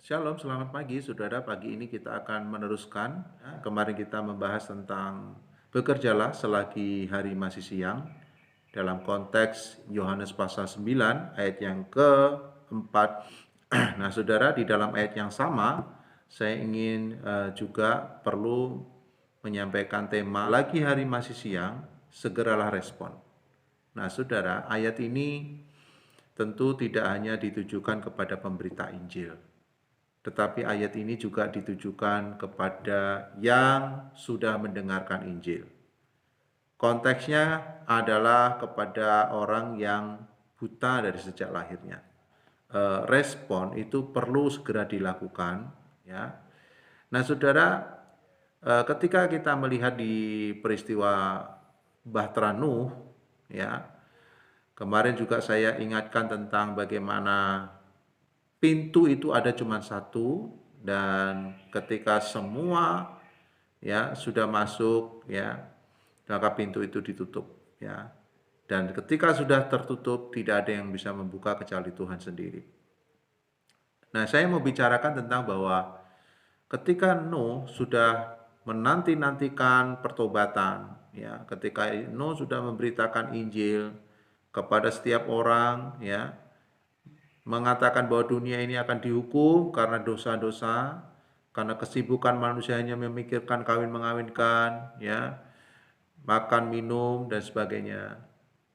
Shalom, selamat pagi saudara. Pagi ini kita akan meneruskan. Kemarin kita membahas tentang bekerjalah selagi hari masih siang. Dalam konteks Yohanes pasal 9 ayat yang keempat. Nah saudara, di dalam ayat yang sama saya ingin juga perlu menyampaikan tema lagi hari masih siang, segeralah respon. Nah saudara, ayat ini tentu tidak hanya ditujukan kepada pemberita Injil, tetapi ayat ini juga ditujukan kepada yang sudah mendengarkan Injil. Konteksnya adalah kepada orang yang buta dari sejak lahirnya. Respon itu perlu segera dilakukan, ya. Nah, saudara, ketika kita melihat di peristiwa Bahtera Nuh, ya, kemarin juga saya ingatkan tentang bagaimana pintu itu ada cuma satu, dan ketika semua ya sudah masuk, ya, maka pintu itu ditutup, ya. Dan ketika sudah tertutup, tidak ada yang bisa membuka kecuali Tuhan sendiri. Nah, saya mau bicarakan tentang bahwa ketika Nuh sudah menanti-nantikan pertobatan, ya, ketika Nuh sudah memberitakan Injil kepada setiap orang, ya, mengatakan bahwa dunia ini akan dihukum karena dosa-dosa, karena kesibukan manusia hanya memikirkan kawin mengawinkan, ya, makan minum dan sebagainya.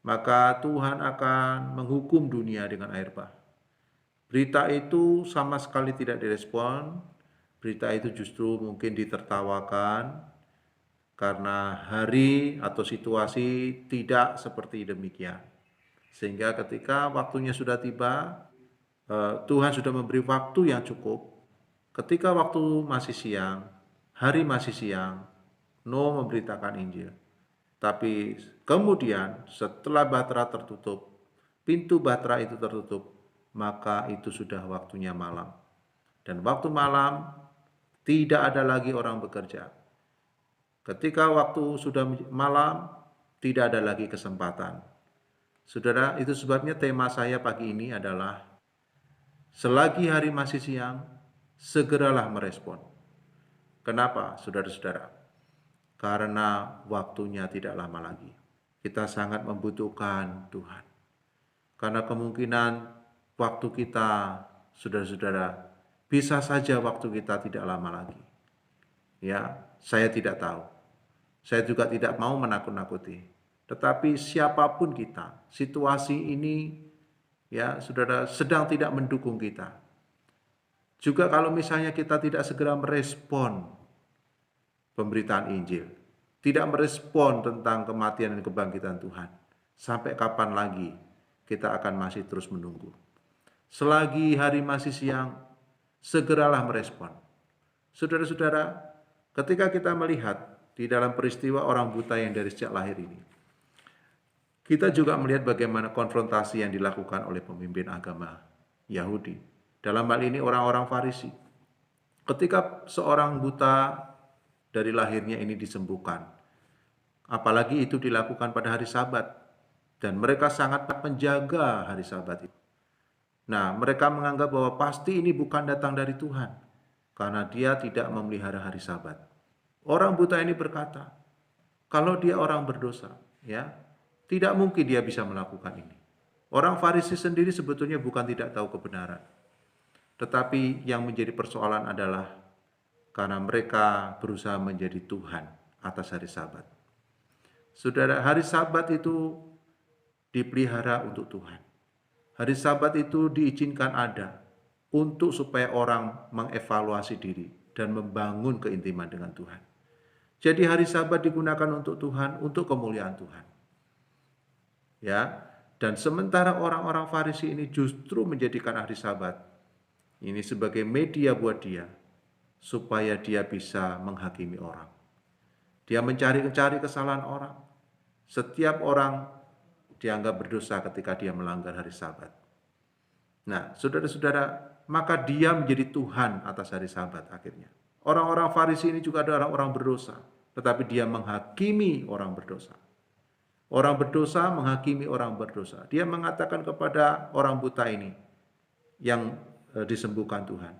Maka Tuhan akan menghukum dunia dengan air bah. Berita itu sama sekali tidak direspon. Berita itu justru mungkin ditertawakan karena hari atau situasi tidak seperti demikian. Sehingga ketika waktunya sudah tiba, Tuhan sudah memberi waktu yang cukup. Ketika waktu masih siang, hari masih siang, Nuh memberitakan Injil. Tapi kemudian setelah bahtera tertutup, pintu bahtera itu tertutup, maka itu sudah waktunya malam. Dan waktu malam tidak ada lagi orang bekerja. Ketika waktu sudah malam, tidak ada lagi kesempatan. Saudara, itu sebabnya tema saya pagi ini adalah selagi hari masih siang, segeralah merespon. Kenapa, saudara-saudara? Karena waktunya tidak lama lagi. Kita sangat membutuhkan Tuhan. Karena kemungkinan waktu kita, saudara-saudara, bisa saja waktu kita tidak lama lagi. Ya, saya tidak tahu. Saya juga tidak mau menakut-nakuti. Tetapi siapapun kita, situasi ini, ya, saudara, sedang tidak mendukung kita. Juga kalau misalnya kita tidak segera merespon pemberitaan Injil, tidak merespon tentang kematian dan kebangkitan Tuhan, sampai kapan lagi kita akan masih terus menunggu? Selagi hari masih siang, segeralah merespon. Saudara-saudara, ketika kita melihat di dalam peristiwa orang buta yang dari sejak lahir ini, kita juga melihat bagaimana konfrontasi yang dilakukan oleh pemimpin agama Yahudi. Dalam hal ini orang-orang Farisi. Ketika seorang buta dari lahirnya ini disembuhkan, apalagi itu dilakukan pada hari Sabat, dan mereka sangat menjaga hari Sabat itu. Nah, mereka menganggap bahwa pasti ini bukan datang dari Tuhan, karena dia tidak memelihara hari Sabat. Orang buta ini berkata, kalau dia orang berdosa, ya, tidak mungkin dia bisa melakukan ini. Orang Farisi sendiri sebetulnya bukan tidak tahu kebenaran, tetapi yang menjadi persoalan adalah karena mereka berusaha menjadi Tuhan atas hari Sabat. Saudara, hari Sabat itu dipelihara untuk Tuhan. Hari Sabat itu diizinkan ada untuk supaya orang mengevaluasi diri dan membangun keintiman dengan Tuhan. Jadi hari Sabat digunakan untuk Tuhan, untuk kemuliaan Tuhan. Ya, dan sementara orang-orang Farisi ini justru menjadikan hari Sabat ini sebagai media buat dia supaya dia bisa menghakimi orang. Dia mencari-cari kesalahan orang. Setiap orang dianggap berdosa ketika dia melanggar hari Sabat. Nah, saudara-saudara, maka dia menjadi Tuhan atas hari Sabat akhirnya. Orang-orang Farisi ini juga adalah orang berdosa, tetapi dia menghakimi orang berdosa. Orang berdosa menghakimi orang berdosa. Dia mengatakan kepada orang buta ini yang disembuhkan Tuhan,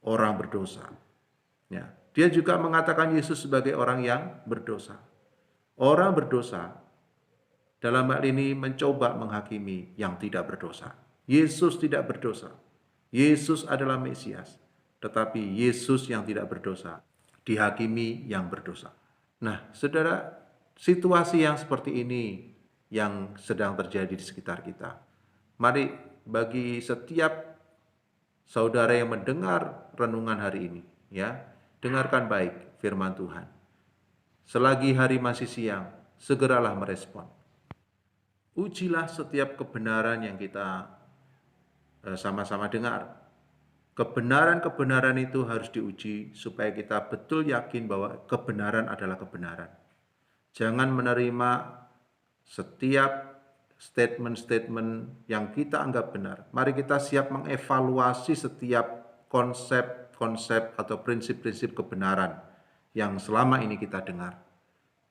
orang berdosa. Ya, dia juga mengatakan Yesus sebagai orang yang berdosa. Orang berdosa dalam hal ini mencoba menghakimi yang tidak berdosa. Yesus tidak berdosa. Yesus adalah Mesias. Tetapi Yesus yang tidak berdosa dihakimi yang berdosa. Nah, saudara, situasi yang seperti ini yang sedang terjadi di sekitar kita. Mari bagi setiap saudara yang mendengar renungan hari ini, ya, dengarkan baik firman Tuhan. Selagi hari masih siang, segeralah merespon. Ujilah setiap kebenaran yang kita sama-sama dengar. Kebenaran-kebenaran itu harus diuji supaya kita betul yakin bahwa kebenaran adalah kebenaran. Jangan menerima setiap statement-statement yang kita anggap benar. Mari kita siap mengevaluasi setiap konsep-konsep atau prinsip-prinsip kebenaran yang selama ini kita dengar.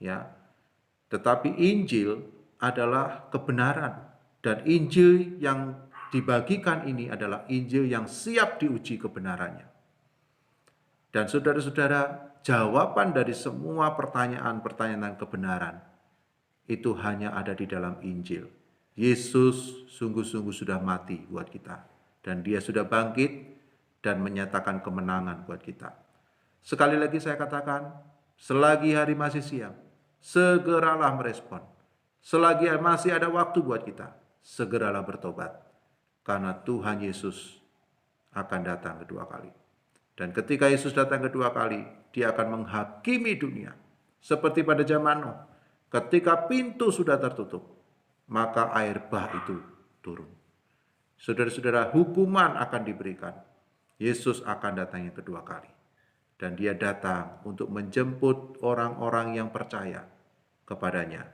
Ya. Tetapi Injil adalah kebenaran, dan Injil yang dibagikan ini adalah Injil yang siap diuji kebenarannya. Dan saudara-saudara, jawaban dari semua pertanyaan-pertanyaan kebenaran itu hanya ada di dalam Injil. Yesus sungguh-sungguh sudah mati buat kita, dan dia sudah bangkit dan menyatakan kemenangan buat kita. Sekali lagi saya katakan, selagi hari masih siang, segeralah merespon. Selagi masih ada waktu buat kita, segeralah bertobat. Karena Tuhan Yesus akan datang kedua kali. Dan ketika Yesus datang kedua kali, dia akan menghakimi dunia. Seperti pada zaman Nuh, ketika pintu sudah tertutup, maka air bah itu turun. Saudara-saudara, hukuman akan diberikan. Yesus akan datang yang kedua kali. Dan dia datang untuk menjemput orang-orang yang percaya kepadanya.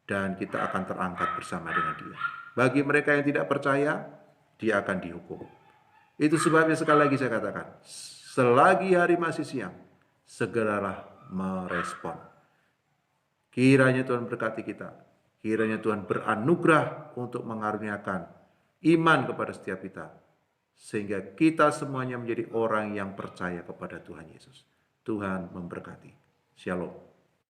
Dan kita akan terangkat bersama dengan dia. Bagi mereka yang tidak percaya, dia akan dihukum. Itu sebabnya sekali lagi saya katakan, selagi hari masih siang, segeralah merespon. Kiranya Tuhan berkati kita. Kiranya Tuhan beranugerah untuk mengaruniakan iman kepada setiap kita. Sehingga kita semuanya menjadi orang yang percaya kepada Tuhan Yesus. Tuhan memberkati. Shalom.